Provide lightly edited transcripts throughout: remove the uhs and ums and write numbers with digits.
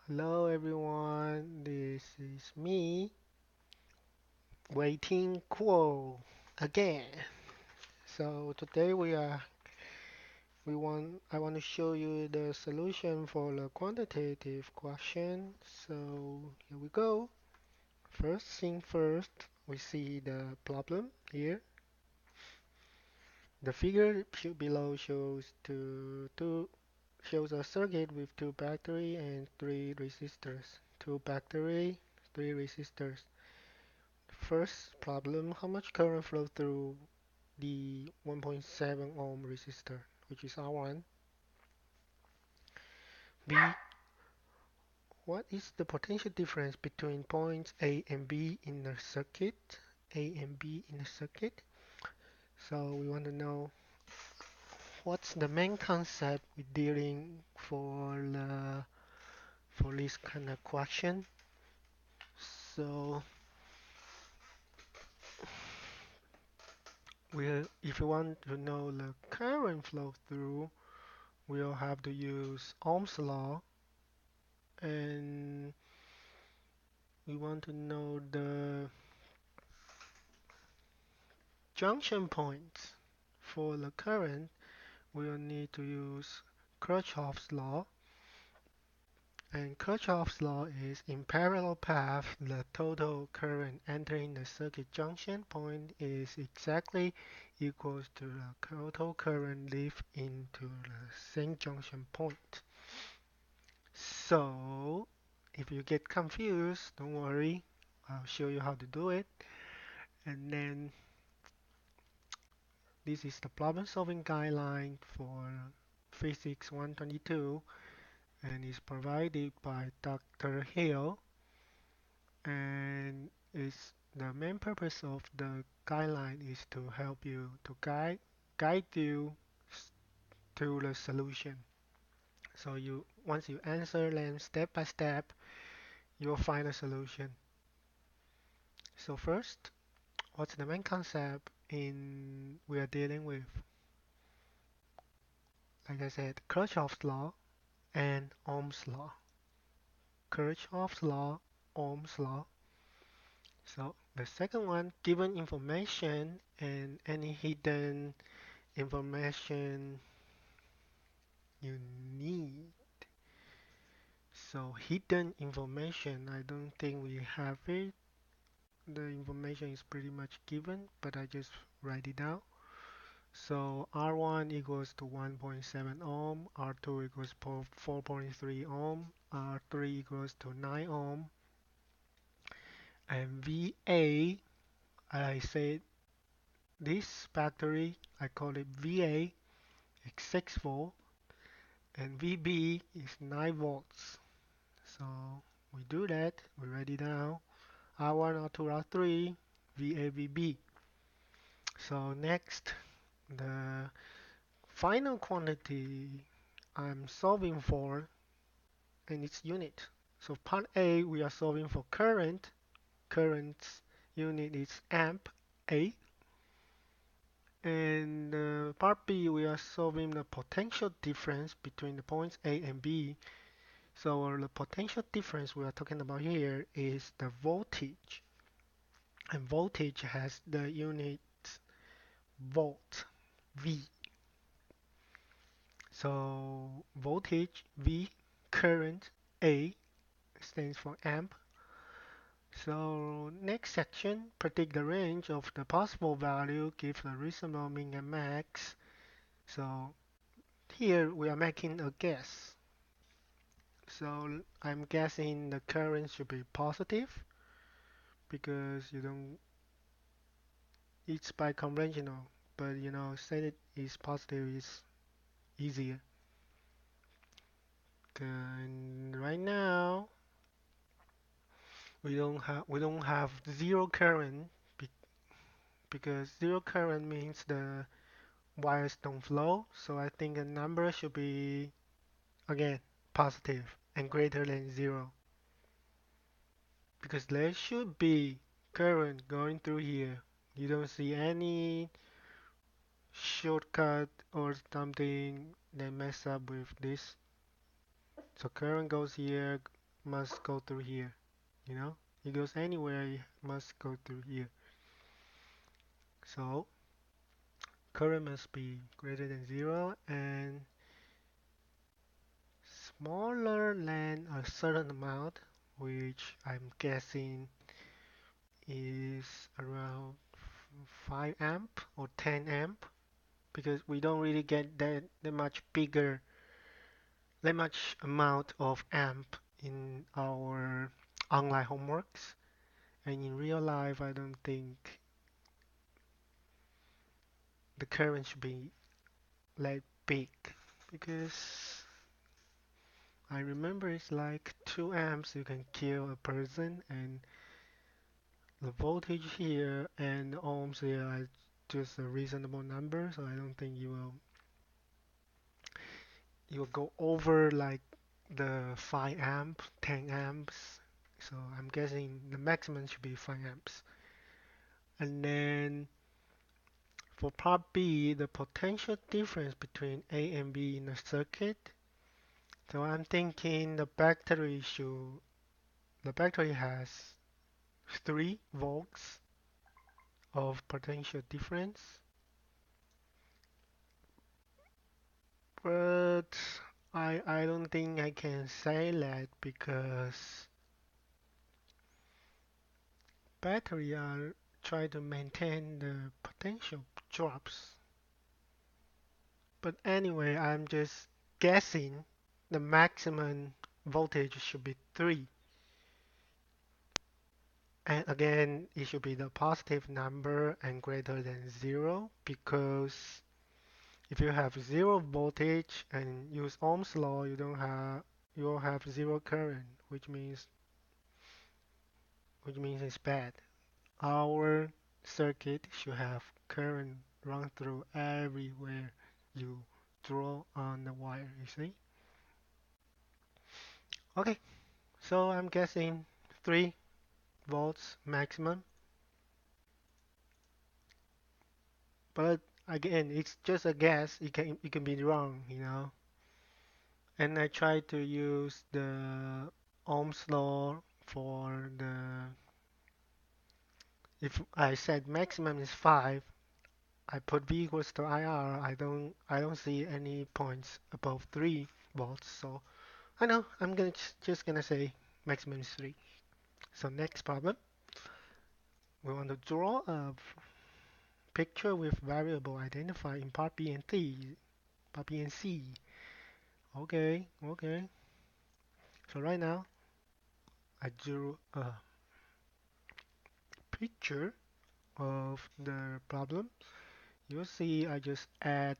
Hello everyone, this is me, waiting Quo again. So today I want to show you the solution for the quantitative question. So here we go. First thing first, we see the problem here. The figure below shows a circuit with two battery and three resistors. Two battery, three resistors. First problem, how much current flow through the 1.7 ohm resistor, which is R1? B, what is the potential difference between points A and B in the circuit? A and B in the circuit. So we want to know what's the main concept we're dealing for this kind of question. So if you want to know the current flow through, we'll have to use Ohm's law, and we want to know the junction points for the current. We'll need to use Kirchhoff's law, and Kirchhoff's law is in parallel path the total current entering the circuit junction point is exactly equals to the total current leave into the same junction point. So if you get confused, don't worry, I'll show you how to do it. And then this is the problem solving guideline for Physics 122 and is provided by Dr. Hill, and is the main purpose of the guideline is to help you to guide you to the solution. So once you answer them step by step, you'll find a solution. So first, what's the main concept in we are dealing with? Like I said, Kirchhoff's law and Ohm's law. Kirchhoff's law, Ohm's law. So the second one, given information and any hidden information you need. So hidden information, I don't think we have it. The information is pretty much given, but I just write it down. So R1 equals to 1.7 ohm, R2 equals 4.3 ohm, R3 equals to 9 ohm, and VA, I said this battery, I call it VA, is 6 volt, and VB is 9 volts. So we do that, we write it down, R1, R2, R3, VA, VB. So next, the final quantity I'm solving for and its unit. So part A, we are solving for current. Current's unit is amp A. And part B, we are solving the potential difference between the points A and B. So the potential difference we are talking about here is the voltage. And voltage has the unit volt, V. So voltage, V, current, A, stands for amp. So next section, predict the range of the possible value, give the reasonable min and max. So here we are making a guess. So I'm guessing the current should be positive because you don't, it's by conventional, but say it is positive is easier. And right now we don't have zero current be because zero current means the wires don't flow. So I think the number should be again positive and greater than zero because there should be current going through here. You don't see any shortcut or something that mess up with this. So current goes here, must go through here. You know, it goes anywhere, it must go through here. So current must be greater than zero and smaller than a certain amount, which I'm guessing is around 5 amp or 10 amp, because we don't really get that much bigger, that much amount of amp in our online homeworks. And in real life, I don't think the current should be that big, because I remember it's like 2 amps you can kill a person, and the voltage here and the ohms here are just a reasonable number, so I don't think you will go over like the 5 amp, 10 amps. So I'm guessing the maximum should be 5 amps. And then for part B, the potential difference between A and B in the circuit. So I'm thinking the battery has 3 volts of potential difference, but I don't think I can say that because battery are try to maintain the potential drops. But anyway, I'm just guessing the maximum voltage should be 3. And again, it should be the positive number and greater than 0, because if you have 0 voltage and use Ohm's law, you will have 0 current, which means it's bad. Our circuit should have current run through everywhere you draw on the wire, you see? Okay, so I'm guessing 3 volts maximum, but again, it's just a guess. It can be wrong, you know. And I try to use the Ohm's law for the if I said maximum is 5, I put V equals to IR. I don't see any points above 3 volts, so I know I'm gonna just gonna say maximum is 3. So next problem, we want to draw a picture with variable identified in part B and C. Part B and C. Okay, okay. So right now I drew a picture of the problem. You'll see I just add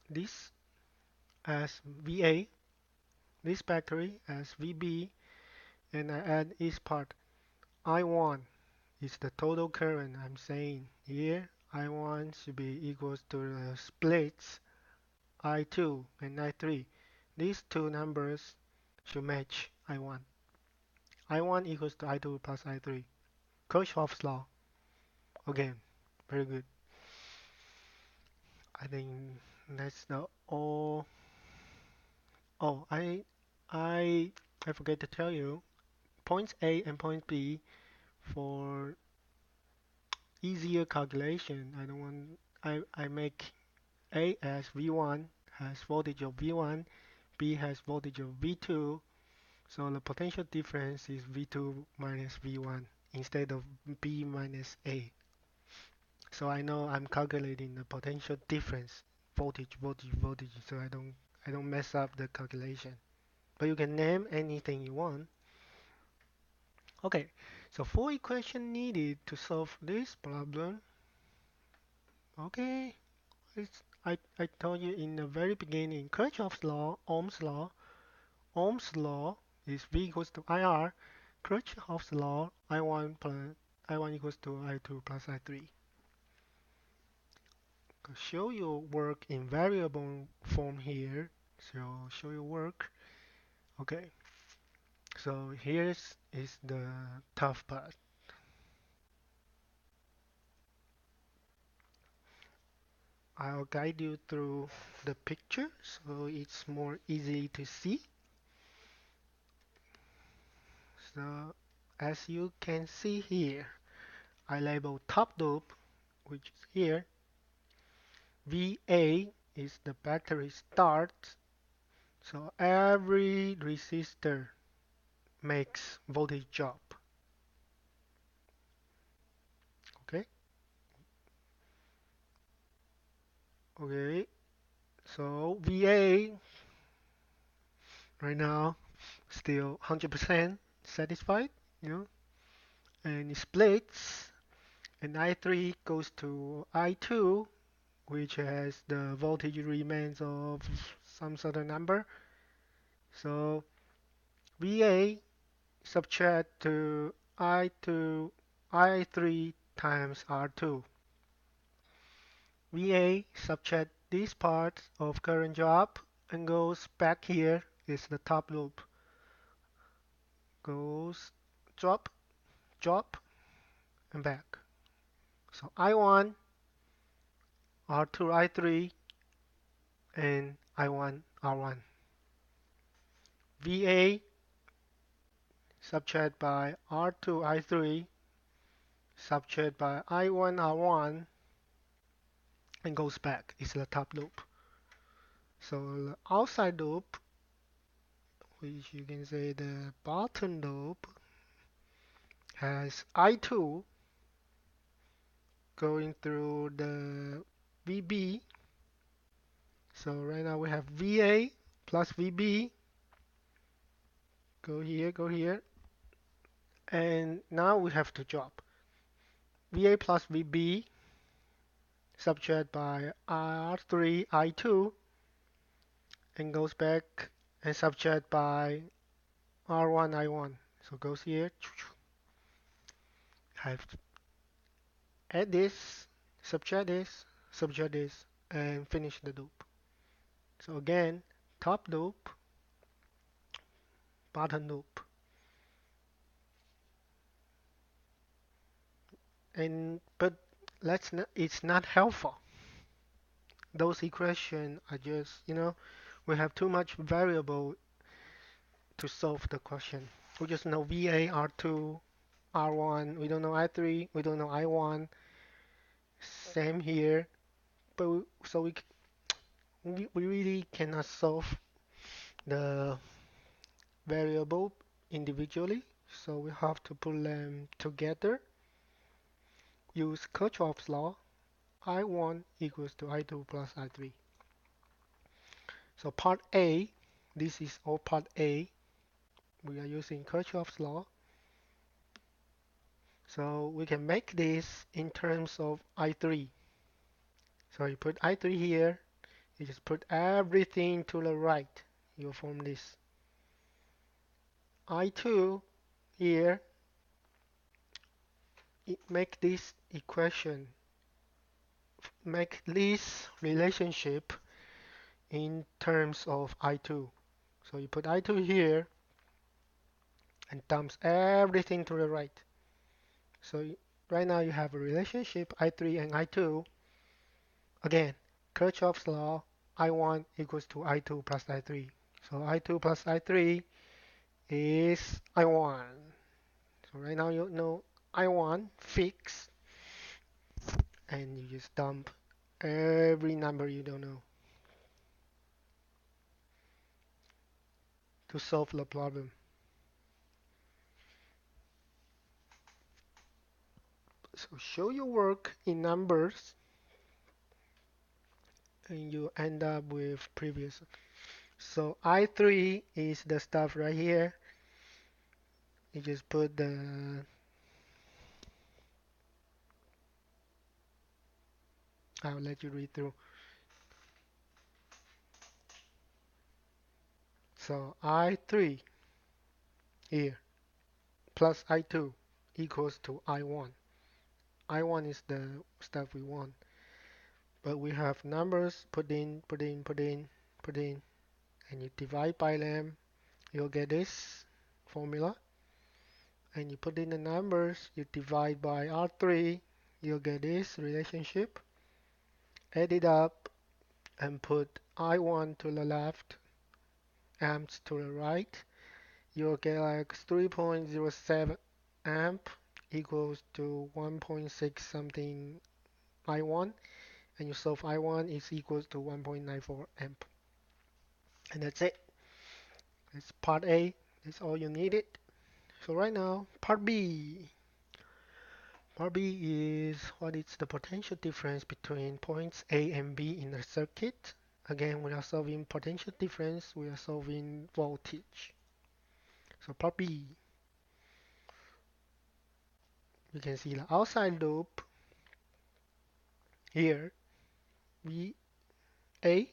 this as VA, this battery as VB, and I add each part. I1 is the total current. I'm saying here I1 should be equals to the splits I2 and I3. These two numbers should match I1. I1 equals to I2 plus I3. Kirchhoff's law. Again, very good. I think that's the all. Oh, I forget to tell you. Points A and point B for easier calculation. I don't want. I make A as V1 has voltage of V1, B has voltage of V2. So the potential difference is V2 minus V1 instead of B minus A. So I know I'm calculating the potential difference, voltage, voltage, voltage, so I don't mess up the calculation. But you can name anything you want. Okay, so 4 equations needed to solve this problem. Okay, I told you in the very beginning, Kirchhoff's law, Ohm's law. Ohm's law is V equals to IR. Kirchhoff's law, I1 equals to I2 plus I3. Show your work in variable form here. So show your work. Okay, so here's is the tough part. I'll guide you through the picture so it's more easy to see. So as you can see here, I label top loop, which is here. VA is the battery start. So every resistor makes voltage drop. Okay. Okay. So VA right now still 100% satisfied, you know, and it splits, and I3 goes to I2, which has the voltage remains of some sort of number. So VA subtract to I2, I3 times R2. VA subtract this part of current drop and goes back here is the top loop. Goes drop, drop, and back. So I1, R2, I3, and I1, R1. VA subtract by R2, I3, subtract by I1, R1, and goes back. It's the top loop. So the outside loop, which you can say the bottom loop, has I2 going through the VB. So right now we have VA plus VB. Go here. And now we have to drop. VA plus VB subtract by R3, I2, and goes back and subtract by R1, I1. So goes here. Have to add this, subtract this, and finish the loop. So again, top loop, bottom loop. But it's not helpful. Those equations are just, we have too much variable to solve the question. We just know VA, R2, R1. We don't know I3. We don't know I1. Same here. But so we really cannot solve the variable individually. So we have to put them together. Use Kirchhoff's law. I1 equals to I2 plus I3. So part A, this is all part A. We are using Kirchhoff's law. So we can make this in terms of I3. So you put I3 here, you just put everything to the right. You form this. I2 here, make this equation, make this relationship in terms of I2. So you put I2 here and dumps everything to the right. So right now you have a relationship I3 and I2. Again, Kirchhoff's law, I1 equals to I2 plus I3. So I2 plus I3 is I1. So right now you know I1 fixed, and you just dump every number you don't know to solve the problem. So show your work in numbers and you end up with previous. So I3 is the stuff right here. You just put I'll let you read through. So I3 here plus I2 equals to I1. I1 is the stuff we want. But we have numbers, put in, and you divide by them, you'll get this formula. And you put in the numbers, you divide by R3, you'll get this relationship. Add it up and put I1 to the left, amps to the right, you'll get like 3.07 amp equals to 1.6 something I1, and you solve I1 is equals to 1.94 amp. And that's it. That's part A. That's all you needed. So right now, part B. Part B is what is the potential difference between points A and B in a circuit. Again, we are solving potential difference. We are solving voltage. So part B, you can see the outside loop here. VA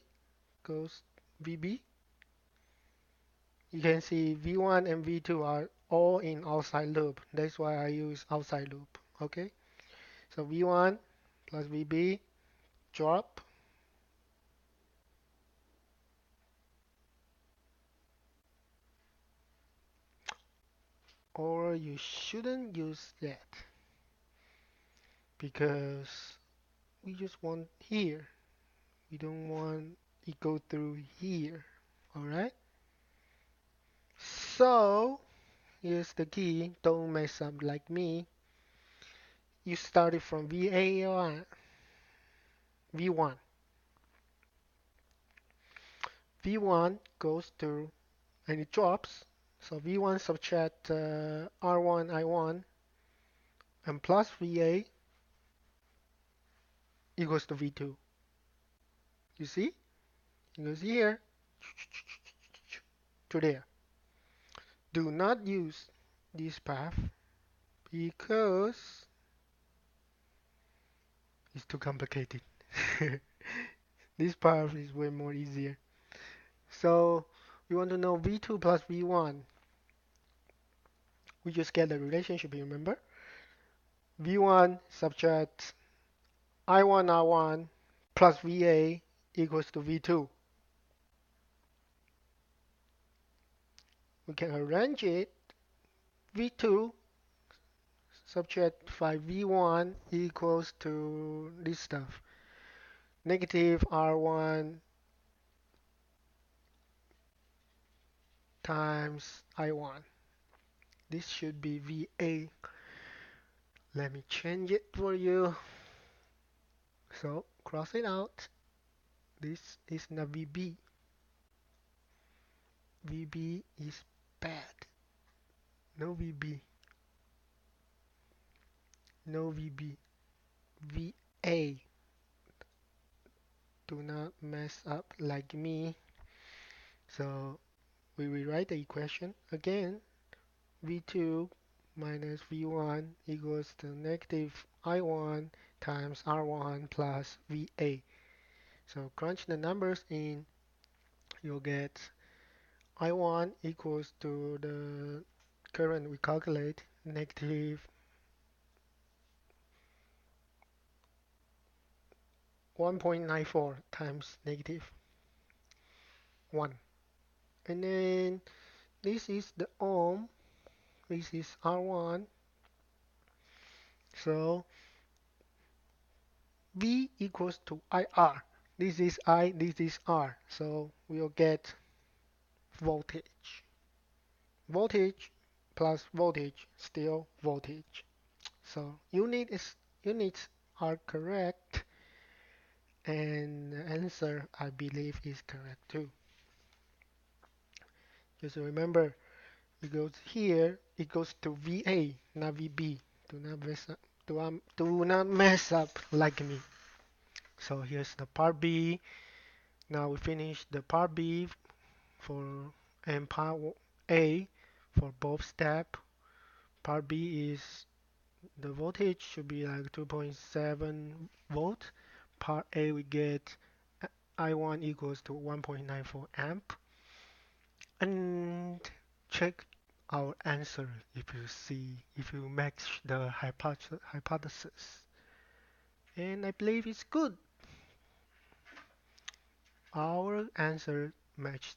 goes VB. You can see V1 and V2 are all in outside loop. That's why I use outside loop. Okay. So V1 plus VB drop. Or you shouldn't use that because we just want here. We don't want it go through here. Alright? So here's the key. Don't mess up like me. You started from VA1. V1. V1 goes through and it drops. So V1 subtract R1 I1 and plus VA equals to V2. You see? It goes here to there. Do not use this path because it's too complicated. This path is way more easier. So we want to know V2 plus V1. We just get the relationship, remember? V1 subtract I1 R1 plus VA equals to V2. We can arrange it. V2 subtract 5V1 equals to this stuff. Negative R1 times I1. This should be VA. Let me change it for you. So cross it out. This is not VB. VB is bad. No VB. No VB. VA. Do not mess up like me. So we rewrite the equation again. V2 minus V1 equals to negative I1 times R1 plus VA. So crunch the numbers in, you'll get I1 equals to the current we calculate, negative 1.94 times negative 1. And then this is the ohm, this is R1. So V equals to IR. This is I, this is R. So we'll get voltage. Voltage plus voltage, still voltage. So units are correct, and the answer I believe is correct too. Just remember, it goes here, it goes to VA, not VB. Do not mess up. Do not mess up like me. So here's the part B. Now we finish the part B for and part A for both steps. Part B is the voltage should be like 2.7 volt. Part A we get I1 equals to 1.94 amp. And check our answer if you match the hypothesis. And I believe it's good. Our answer matched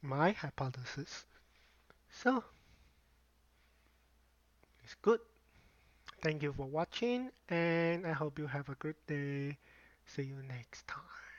my hypothesis. So it's good. Thank you for watching, and I hope you have a good day. See you next time.